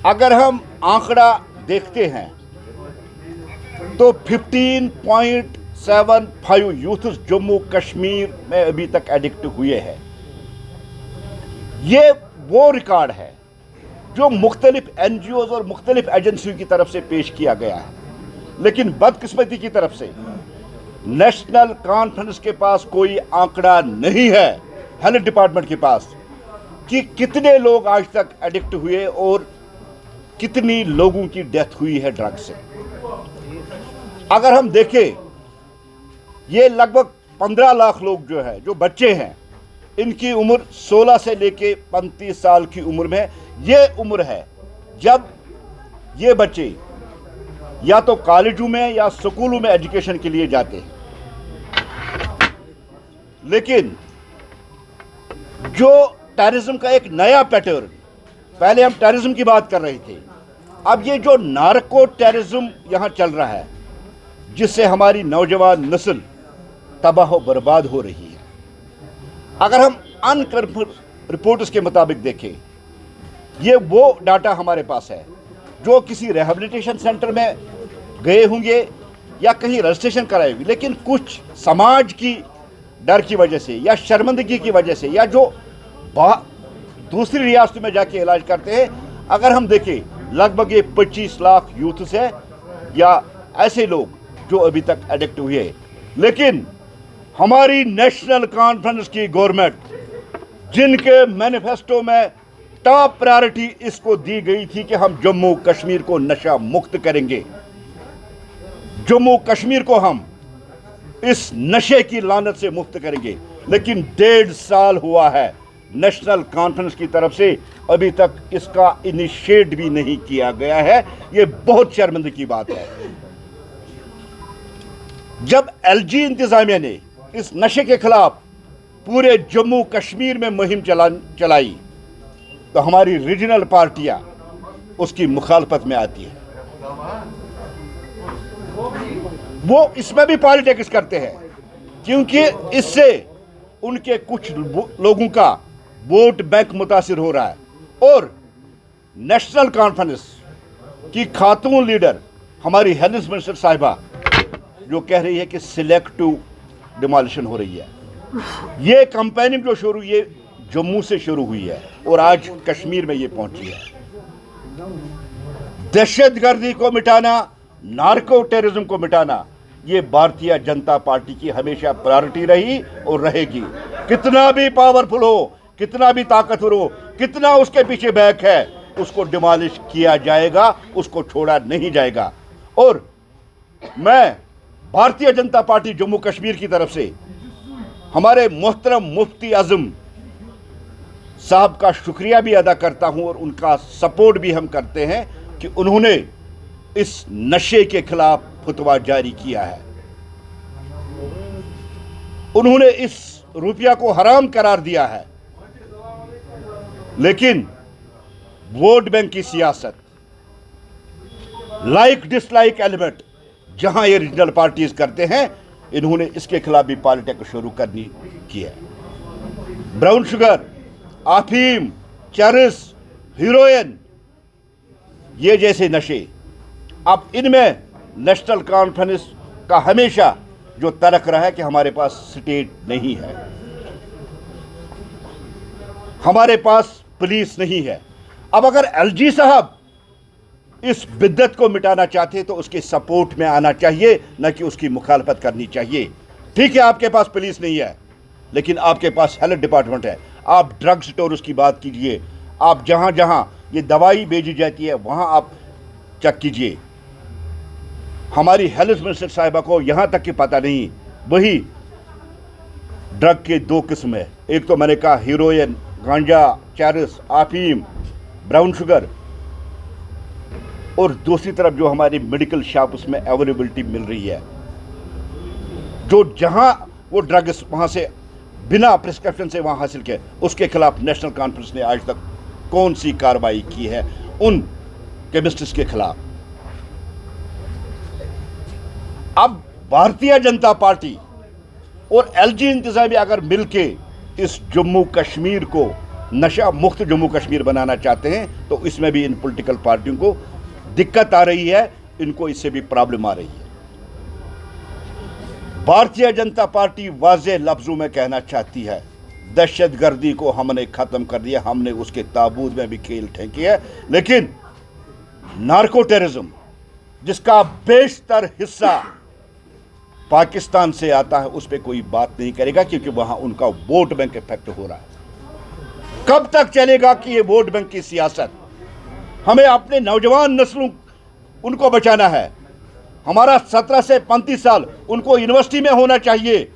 अगर हम आंकड़ा देखते हैं तो 15.75 यूथ जम्मू कश्मीर में अभी तक एडिक्ट हुए हैं। ये वो रिकॉर्ड है जो मुख्तलिफ NGOs और मुख्तलिफ एजेंसियों की तरफ से पेश किया गया है, लेकिन बदकिस्मती की तरफ से नेशनल कॉन्फ्रेंस के पास कोई आंकड़ा नहीं है, हेल्थ डिपार्टमेंट के पास, कि कितने लोग आज तक एडिक्ट हुए और कितनी लोगों की डेथ हुई है ड्रग से। अगर हम देखें, ये लगभग 15 लाख लोग जो है, जो बच्चे हैं, इनकी उम्र 16 से लेके 35 साल की उम्र में, ये उम्र है जब ये बच्चे या तो कॉलेजों में या स्कूलों में एजुकेशन के लिए जाते हैं। लेकिन जो टेररिज्म का एक नया पैटर्न, पहले हम टेररिज्म की बात कर रहे थे, अब ये जो नार्को टेररिज्म यहां चल रहा है, जिससे हमारी नौजवान नस्ल तबाह और बर्बाद हो रही है। अगर हम अनकन्फर्म रिपोर्ट्स के मुताबिक देखें, ये वो डाटा हमारे पास है जो किसी रिहैबिलिटेशन सेंटर में गए होंगे या कहीं रजिस्ट्रेशन कराए होंगे, लेकिन कुछ समाज की डर की वजह से या शर्मिंदगी की वजह से या जो दूसरी रियासतों में जाके इलाज करते हैं, अगर हम देखें लगभग ये 25 लाख यूथ्स है या ऐसे लोग जो अभी तक एडिक्ट हुए हैं। लेकिन हमारी नेशनल कॉन्फ्रेंस की गवर्नमेंट, जिनके मैनिफेस्टो में टॉप प्रायोरिटी इसको दी गई थी कि हम जम्मू कश्मीर को नशा मुक्त करेंगे, जम्मू कश्मीर को हम इस नशे की लानत से मुक्त करेंगे, लेकिन 1.5 साल हुआ है नेशनल कॉन्फ्रेंस की तरफ से अभी तक इसका इनिशिएट भी नहीं किया गया है। यह बहुत शर्मिंदगी की बात है। जब LG इंतजामिया ने इस नशे के खिलाफ पूरे जम्मू कश्मीर में मुहिम चलाई तो हमारी रीजनल पार्टियां उसकी मुखालफत में आती है। वो इसमें भी पॉलिटिक्स करते हैं, क्योंकि इससे उनके कुछ लोगों का वोट बैंक मुतासिर हो रहा है। और नेशनल कॉन्फ्रेंस की खातून लीडर हमारी हेल्थ मिनिस्टर साहिबा जो कह रही है कि सिलेक्टिव डिमोलिशन हो रही है, ये कैंपेनिंग जो शुरू हुई है जम्मू से शुरू हुई है और आज कश्मीर में ये पहुंची है। दहशतगर्दी को मिटाना, नार्को टेररिज्म को मिटाना, ये भारतीय जनता पार्टी की हमेशा प्रायोरिटी रही और रहेगी। कितना भी पावरफुल हो, कितना भी ताकतवर हो, कितना उसके पीछे बैक है, उसको डिमोलिश किया जाएगा, उसको छोड़ा नहीं जाएगा। और मैं भारतीय जनता पार्टी जम्मू कश्मीर की तरफ से हमारे मोहतरम मुफ्ती आजम साहब का शुक्रिया भी अदा करता हूं और उनका सपोर्ट भी हम करते हैं कि उन्होंने इस नशे के खिलाफ फतवा जारी किया है। उन्होंने इस रुपया को हराम करार दिया है। लेकिन वोट बैंक की सियासत, लाइक डिसलाइक एलिमेंट जहां ये रीजनल पार्टीज करते हैं, इन्होंने इसके खिलाफ भी पॉलिटिक्स शुरू करनी की है। ब्राउन शुगर, अफीम, चरस, हीरोइन, ये जैसे नशे, अब इनमें नेशनल कॉन्फ्रेंस का हमेशा जो तर्क रहा है कि हमारे पास स्टेट नहीं है, हमारे पास पुलिस नहीं है। अब अगर LG साहब इस बिद्दत को मिटाना चाहते तो उसके सपोर्ट में आना चाहिए, न कि उसकी मुखालफत करनी चाहिए। ठीक है, आपके पास पुलिस नहीं है, लेकिन आपके पास हेल्थ डिपार्टमेंट है। आप ड्रग स्टोर्स की बात कीजिए, आप जहां जहां ये दवाई भेजी जाती है वहां आप चेक कीजिए। हमारी हेल्थ मिनिस्टर साहिबा को यहां तक कि पता नहीं, वही ड्रग के 2 किस्म है। एक तो मैंने कहा हीरोइन, गांजा, चरस, अफीम, ब्राउन शुगर, और दूसरी तरफ जो हमारी मेडिकल शॉप उसमें अवेलेबिलिटी मिल रही है, जो जहां वो ड्रग्स वहां से बिना प्रिस्क्रिप्शन से वहां हासिल किए, उसके खिलाफ नेशनल कॉन्फ्रेंस ने आज तक कौन सी कार्रवाई की है उन केमिस्ट्स के खिलाफ। अब भारतीय जनता पार्टी और LG इंतजामिया अगर मिलके इस जम्मू कश्मीर को नशा मुक्त जम्मू कश्मीर बनाना चाहते हैं, तो इसमें भी इन पॉलिटिकल पार्टियों को दिक्कत आ रही है, इनको इससे भी प्रॉब्लम आ रही है। भारतीय जनता पार्टी वाज़ेह लफ्जों में कहना चाहती है, दहशतगर्दी को हमने खत्म कर दिया, हमने उसके ताबूत में भी खेल फेंके है, लेकिन नार्को टेररिज्म जिसका बेशतर हिस्सा पाकिस्तान से आता है, उस पर कोई बात नहीं करेगा, क्योंकि वहां उनका वोट बैंक इफेक्ट हो रहा है। कब तक चलेगा कि ये वोट बैंक की सियासत? हमें अपने नौजवान नस्लों उनको बचाना है। हमारा 17 से 35 साल उनको यूनिवर्सिटी में होना चाहिए,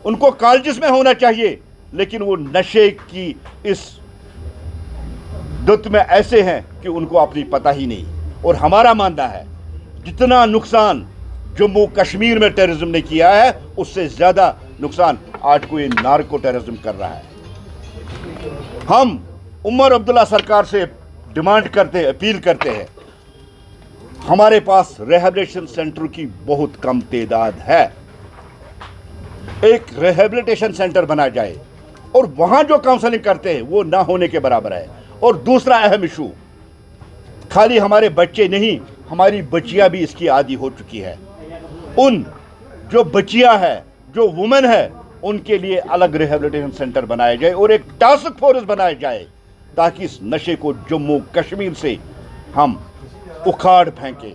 उनको कॉलेजेस में होना चाहिए, लेकिन वो नशे की इस दुत में ऐसे हैं कि उनको अपनी पता ही नहीं। और हमारा मानना है जितना नुकसान जम्मू कश्मीर में टेररिज्म ने किया है, उससे ज्यादा नुकसान आज कोई नार्को टेररिज्म कर रहा है। हम उमर अब्दुल्ला सरकार से डिमांड करते, अपील करते हैं, हमारे पास रिहैबिलिटेशन सेंटर की बहुत कम तादाद है। एक रिहैबिलिटेशन सेंटर बनाया जाए और वहां जो काउंसलिंग करते हैं वो ना होने के बराबर है। और दूसरा अहम इशू, खाली हमारे बच्चे नहीं, हमारी बच्चियां भी इसकी आदी हो चुकी है। उन जो बच्चियां है, जो वुमेन है, उनके लिए अलग रिहैबिलिटेशन सेंटर बनाया जाए और एक टास्क फोर्स बनाया जाए, ताकि इस नशे को जम्मू कश्मीर से हम उखाड़ फेंकें।